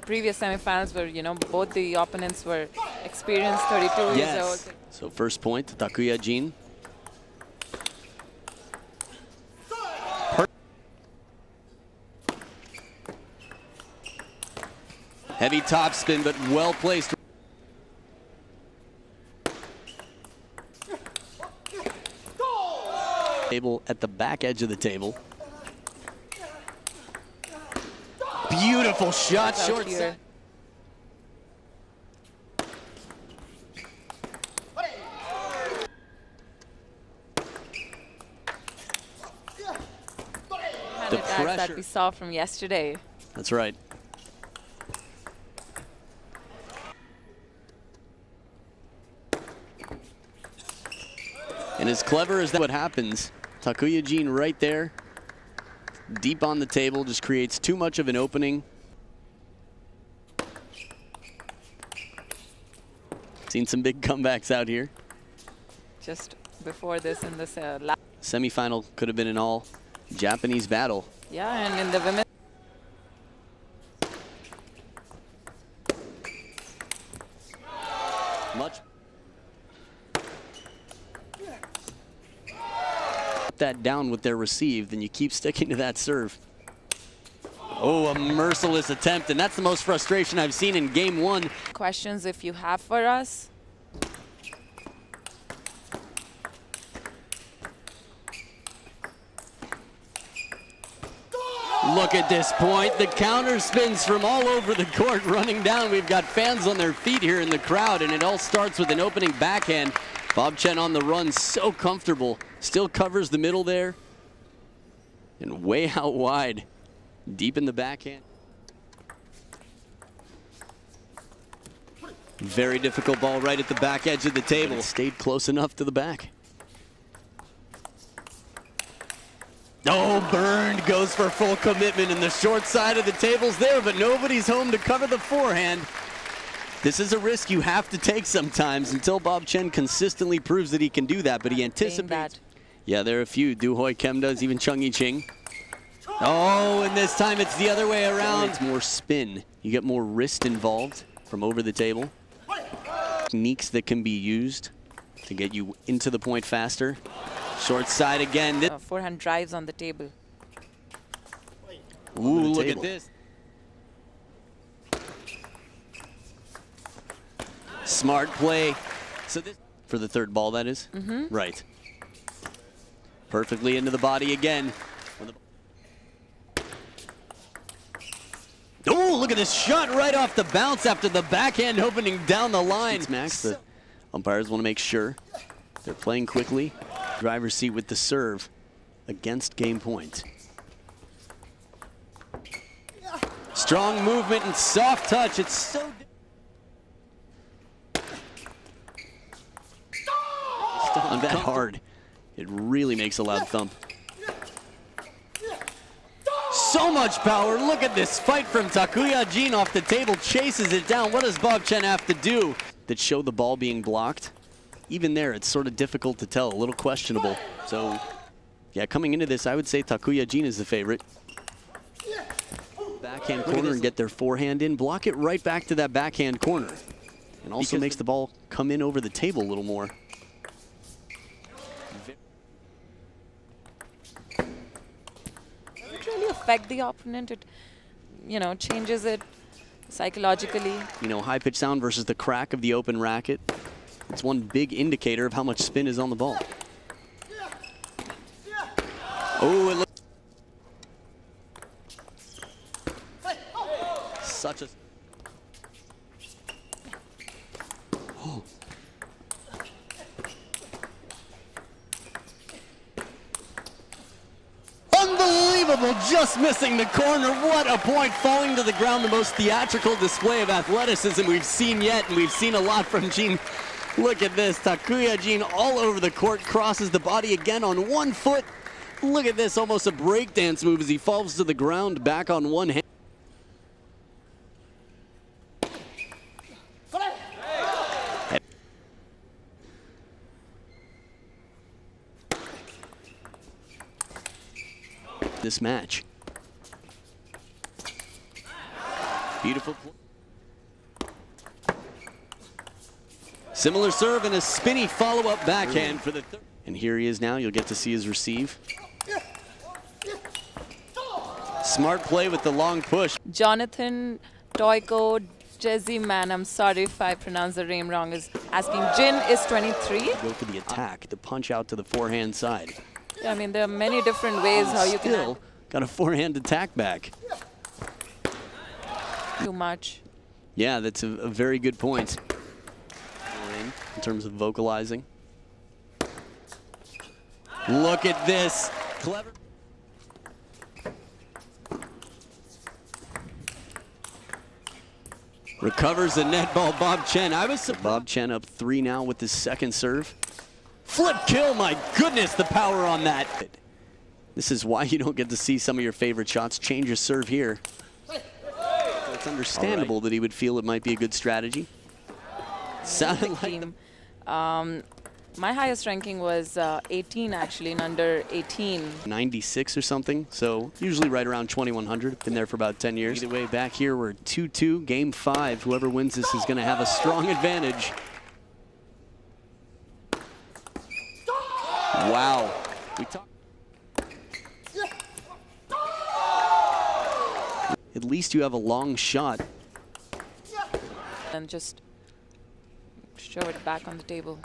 previous semifinals where, you know, both the opponents were experienced 32 years old. So first point to Takuya Jin. Heavy topspin, but well placed. Table at the back edge of the table. Beautiful shot, short side. The pressure that we saw from yesterday. That's right. And as clever as that what happens, Takuya Jin right there, deep on the table, just creates too much of an opening. Seen some big comebacks out here. Just before this in this semifinal could have been an all Japanese battle. Yeah, and in the women. Much that down with their receive, then you keep sticking to that serve. Oh, a merciless attempt, and that's the most frustration I've seen in game one. Questions if you have for us? Look at this point. The counter spins from all over the court running down. We've got fans on their feet here in the crowd, and it all starts with an opening backhand. Bob Chen on the run, so comfortable. Still covers the middle there. And way out wide, deep in the backhand. Very difficult ball right at the back edge of the table. Stayed close enough to the back. Oh, burned, goes for full commitment, and the short side of the table's there, but nobody's home to cover the forehand. This is a risk you have to take sometimes until Bob Chen consistently proves that he can do that, but he anticipates. Yeah, there are a few. Du Hoi Kem does, even Chung Yi-Ching. Oh, and this time it's the other way around. It's more spin. You get more wrist involved from over the table. Techniques that can be used to get you into the point faster. Short side again. Forehand drives on the table. Ooh, look at this. Smart play. So this for the third ball, that is? Mm-hmm. Right. Perfectly into the body again. Oh, look at this shot right off the bounce after the backhand opening down the line. Max, the umpires want to make sure they're playing quickly. Driver's seat with the serve against game point. Strong movement and soft touch. It's so on that hard. It really makes a loud thump. So much power. Look at this fight from Takuya Jin off the table. Chases it down. What does Bob Chen have to do? That show the ball being blocked. Even there, it's sort of difficult to tell. A little questionable. So, yeah, coming into this, I would say Takuya Jin is the favorite. Backhand corner and get their forehand in. Block it right back to that backhand corner. And also makes the ball come in over the table a little more. Really affect the opponent. It, you know, changes it psychologically. You know, high pitch sound versus the crack of the open racket. It's one big indicator of how much spin is on the ball. Oh, it looks such a unbelievable, just missing the corner. What a point, falling to the ground. The most theatrical display of athleticism we've seen yet, and we've seen a lot from Jin. Look at this, Takuya Jin all over the court, crosses the body again on one foot. Look at this, almost a breakdance move as he falls to the ground back on one hand. This match. Beautiful. Similar serve and a spinny follow-up backhand for the third. And here he is now. You'll get to see his receive. Smart play with the long push. Jonathan Toyko Jeziman, I'm sorry if I pronounce the name wrong, is asking, Jin is 23? Go for the attack, the punch out to the forehand side. Yeah, I mean, there are many different ways how you Still can... got a forehand attack back. Too much. Yeah, that's a very good point. In terms of vocalizing. Look at this. Clever. Recovers the net ball, Bob Chen. I was surprised. Bob Chen up 3 now with his second serve. Flip kill, my goodness, the power on that. This is why you don't get to see some of your favorite shots. Change your serve here. It's understandable that he would feel it might be a good strategy. Sounded like my highest ranking was 18 actually, in under 18. 96 or something, so usually right around 2100. Been there for about 10 years. Either way, back here we're 2-2, game 5. Whoever wins this is going to have a strong advantage. Wow. At least you have a long shot. And just show it back on the table.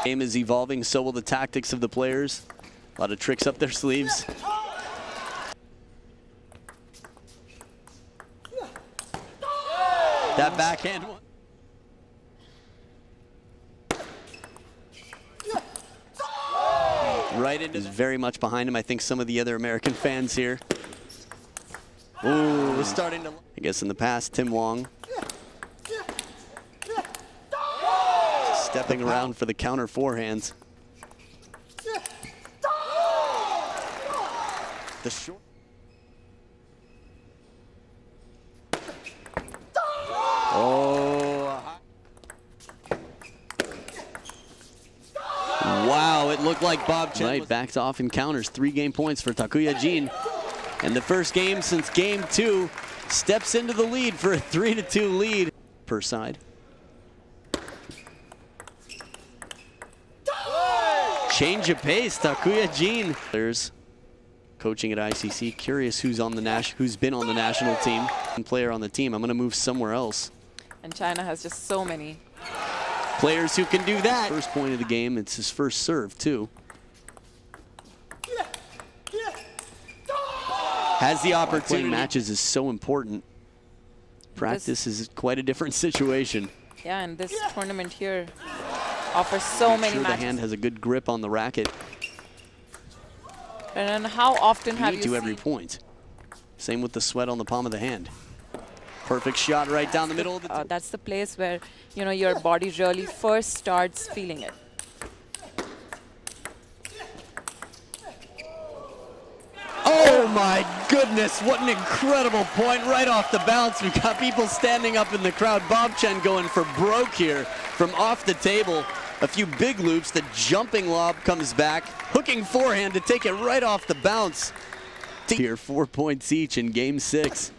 Game is evolving, so will the tactics of the players. A lot of tricks up their sleeves. That backhand one. Right into is very much behind him. I think some of the other American fans here. Ooh, starting to. I guess in the past, Tim Wong. Stepping around for the counter forehands. The short. Oh. Wow, it looked like Bob Chen backs off and counters. 3 game points for Takuya Jin. And the first game since game 2 steps into the lead for a 3-2 lead per side. Change of pace, Takuya Jin. Players coaching at ICC. Curious who's on the who's been on the national team and player on the team. I'm going to move somewhere else. And China has just so many players who can do that. First point of the game, it's his first serve too. Has the opportunity. Playing matches is so important. Practice is quite a different situation. Yeah, and this tournament here offers so many matches. The hand has a good grip on the racket. And then how often have you seen every point? Same with the sweat on the palm of the hand. Perfect shot right down the middle of the that's the place where, you know, your body really first starts feeling it. Oh my goodness, what an incredible point right off the bounce. We've got people standing up in the crowd. Bob Chen going for broke here from off the table. A few big loops, the jumping lob comes back. Hooking forehand to take it right off the bounce. Here, 4 points each in game 6.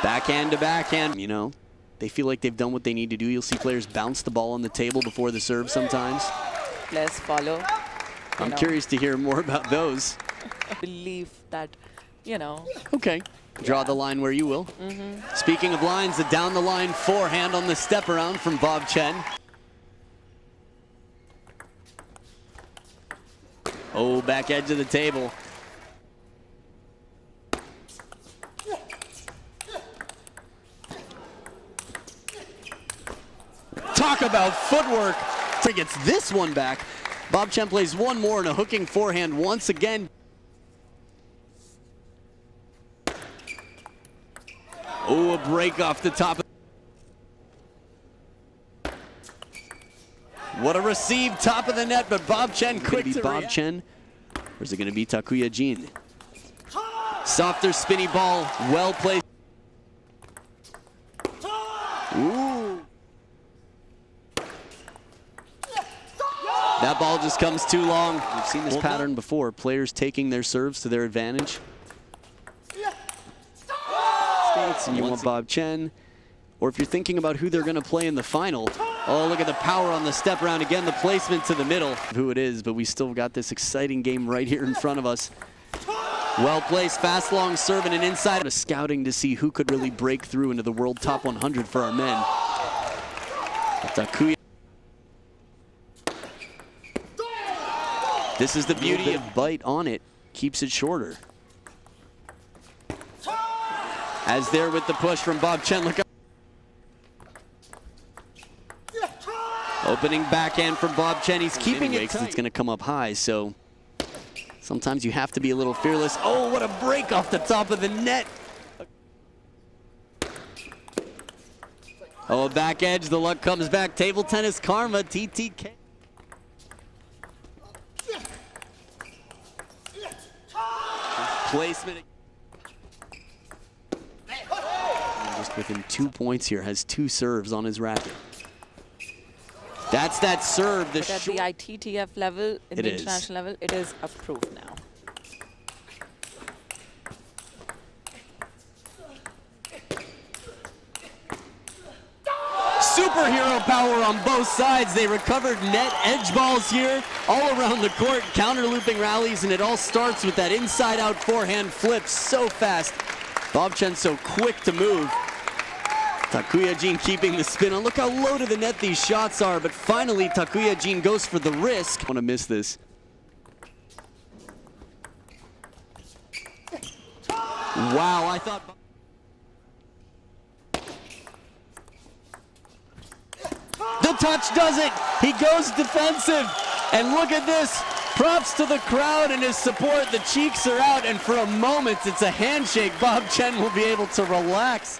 Backhand to backhand, you know. They feel like they've done what they need to do. You'll see players bounce the ball on the table before the serve sometimes. Let's follow. I'm curious to hear more about those. Believe that, you know. Okay. Draw the line where you will. Speaking of lines, the down the line forehand on the step around from Bob Chen. Oh, back edge of the table. Talk about footwork. He gets this one back. Bob Chen plays one more and a hooking forehand once again. Oh, a break off the top. What a receive, top of the net, but Bob Chen quick to Bob Chen, or is it going to be Takuya Jin? Softer spinny ball, well played. Ooh. just comes too long. We've seen this pattern before. Players taking their serves to their advantage. States, and you want Bob Chen. Or if you're thinking about who they're going to play in the final, oh, look at the power on the step round. Again, the placement to the middle. Who it is, but we still got this exciting game right here in front of us. Well-placed, fast, long serve and an inside. Scouting to see who could really break through into the world top 100 for our men. Takuya. This is the beauty of bite on it. Keeps it shorter. As there with the push from Bob Chen. Look up. Opening backhand from Bob Chen. He's keeping it tight. It's going to come up high, so sometimes you have to be a little fearless. Oh, what a break off the top of the net. Oh, back edge. The luck comes back. Table tennis karma. TTK. Placement. Just within 2 points here. Has 2 serves on his racket. That's that serve. But at the ITTF level, in the international level, it is approved now. Superhero power on both sides. They recovered net edge balls here all around the court, counter looping rallies, and it all starts with that inside out forehand flip so fast. Bob Chen so quick to move. Takuya Jin keeping the spin on. Look how low to the net these shots are, but finally Takuya Jin goes for the risk. I want to miss this. Wow, I thought... The touch does it. He goes defensive. And look at this. Props to the crowd and his support. The cheeks are out, and for a moment, it's a handshake. Bob Chen will be able to relax.